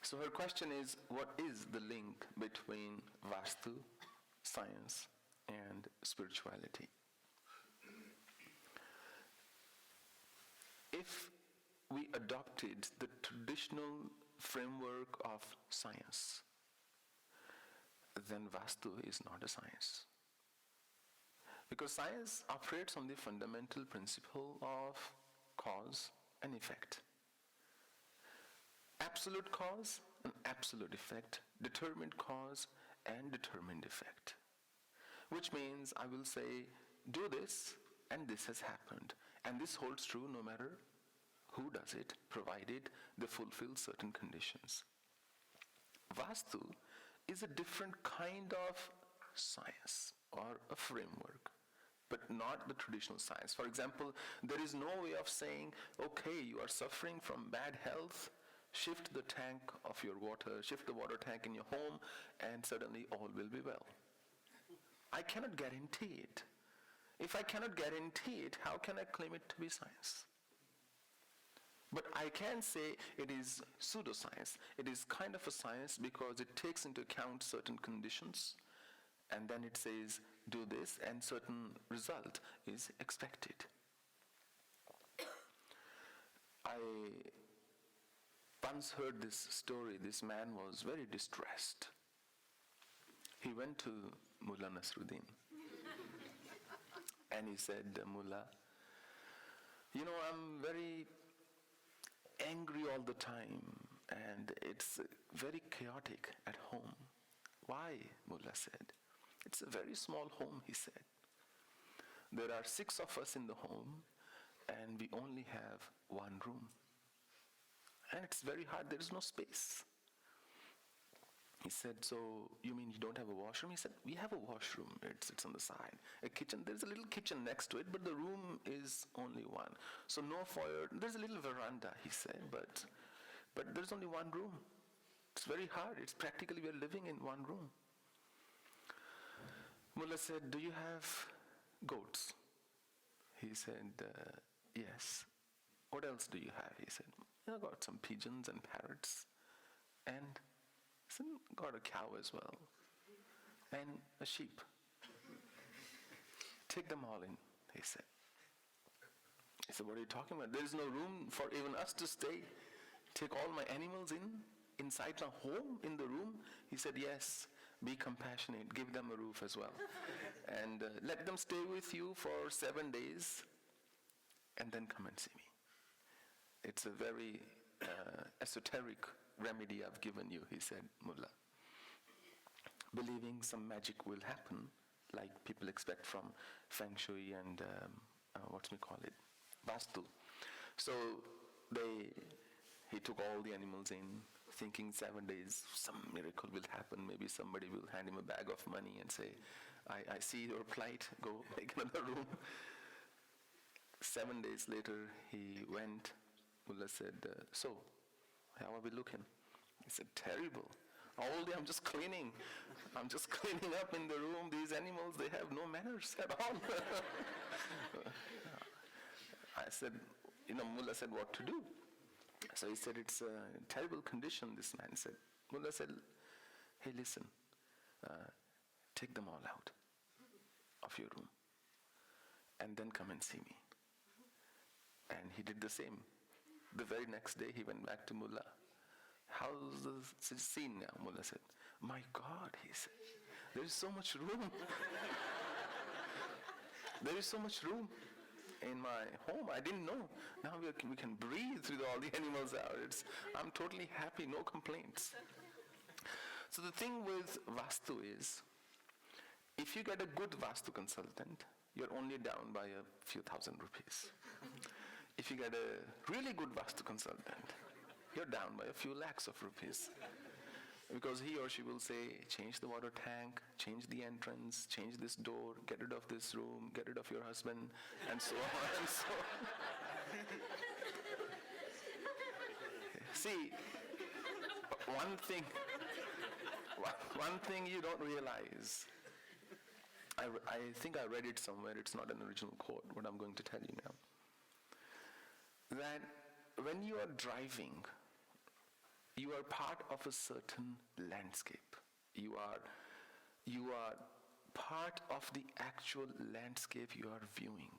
So her question is, what is the link between Vastu, science, and spirituality? If we adopted the traditional framework of science, then Vastu is not a science. Because science operates on the fundamental principle of cause and effect. Absolute cause and absolute effect, determined cause and determined effect. Which means I will say, do this, and this has happened. And this holds true no matter who does it, provided they fulfill certain conditions. Vastu is a different kind of science or a framework, but not the traditional science. For example, there is no way of saying, okay, you are suffering from bad health, shift the tank of your water, shift the water tank in your home, and suddenly all will be well. I cannot guarantee it. If I cannot guarantee it, how can I claim it to be science? But I can say it is pseudoscience. It is kind of a science because it takes into account certain conditions, and then it says, do this, and certain result is expected. I once heard this story. This man was very distressed. He went to Mullah Nasruddin and he said, Mullah, I'm very angry all the time and it's very chaotic at home. Why? Mullah said. It's a very small home, he said. There are 6 of us in the home and we only have one room. And it's very hard, there is no space. He said, so you mean you don't have a washroom? He said, we have a washroom, it's on the side. A kitchen, there's a little kitchen next to it, but the room is only one. So no foyer, there's a little veranda, he said, but there's only one room. It's very hard, it's practically we're living in one room. Mullah said, do you have goats? He said, yes. What else do you have? He said, I got some pigeons and parrots, and got a cow as well, and a sheep. Take them all in, he said. He said, what are you talking about? There is no room for even us to stay. Take all my animals inside my home, in the room? He said, yes, be compassionate, give them a roof as well. And let them stay with you for 7 days, and then come and see me. It's a very esoteric remedy I've given you, he said, Mullah. Believing some magic will happen, like people expect from Feng Shui and, Vastu. So he took all the animals in, thinking 7 days, some miracle will happen. Maybe somebody will hand him a bag of money and say, I see your plight, go make another room. 7 days later, he went. Mullah said, so, how are we looking? He said, terrible. All day I'm just cleaning. I'm just cleaning up in the room. These animals, they have no manners at all. I said, Mullah said, what to do? So he said, it's a terrible condition, this man said. Mullah said, hey, listen, take them all out of your room and then come and see me. And he did the same. The very next day he went back to Mullah. How's the scene now? Mullah said, my God, he said, there is so much room. There is so much room in my home. I didn't know. Now we can breathe through all the animals out. I'm totally happy, no complaints. So the thing with Vastu is, if you get a good Vastu consultant, you're only down by a few thousand rupees. If you get a really good Vastu consultant, you're down by a few lakhs of rupees. Because he or she will say, change the water tank, change the entrance, change this door, get rid of this room, get rid of your husband, and so on and so on. See, one thing you don't realize, I think I read it somewhere, it's not an original quote, what I'm going to tell you now. That when you are driving, You are part of a certain landscape. You are part of the actual landscape you are viewing.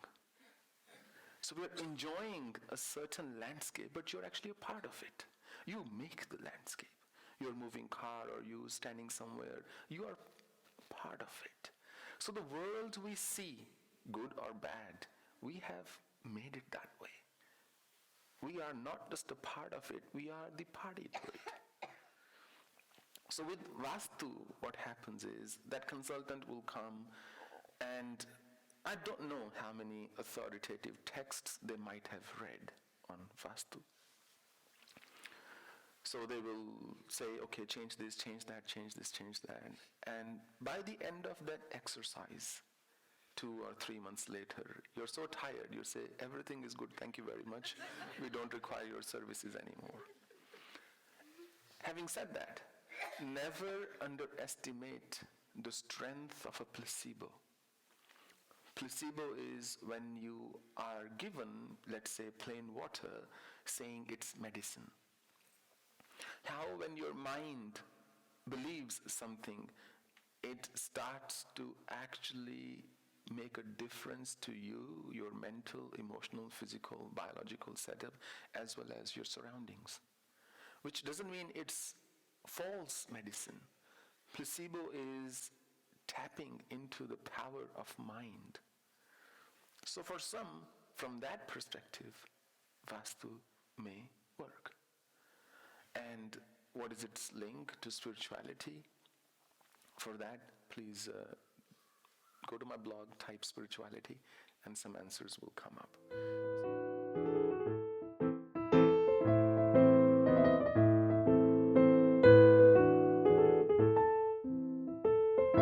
So we're enjoying a certain landscape, but you're actually a part of it. You make the landscape. You're moving car or you standing somewhere. You are part of it. So the world we see, good or bad, we have made it that way. We are not just a part of it, we are the party to it. So with Vastu, what happens is that consultant will come, and I don't know how many authoritative texts they might have read on Vastu. So they will say, okay, change this, change that, change this, change that. And by the end of that exercise, 2 or 3 months later, you're so tired, you say, everything is good, thank you very much. We don't require your services anymore. Having said that, never underestimate the strength of a placebo. Placebo is when you are given, let's say, plain water, saying it's medicine. How when your mind believes something, it starts to actually make a difference to you, your mental, emotional, physical, biological setup, as well as your surroundings. Which doesn't mean it's false medicine. Placebo is tapping into the power of mind. So for some, from that perspective, Vastu may work. And what is its link to spirituality? For that, please go to my blog, type spirituality, and some answers will come up.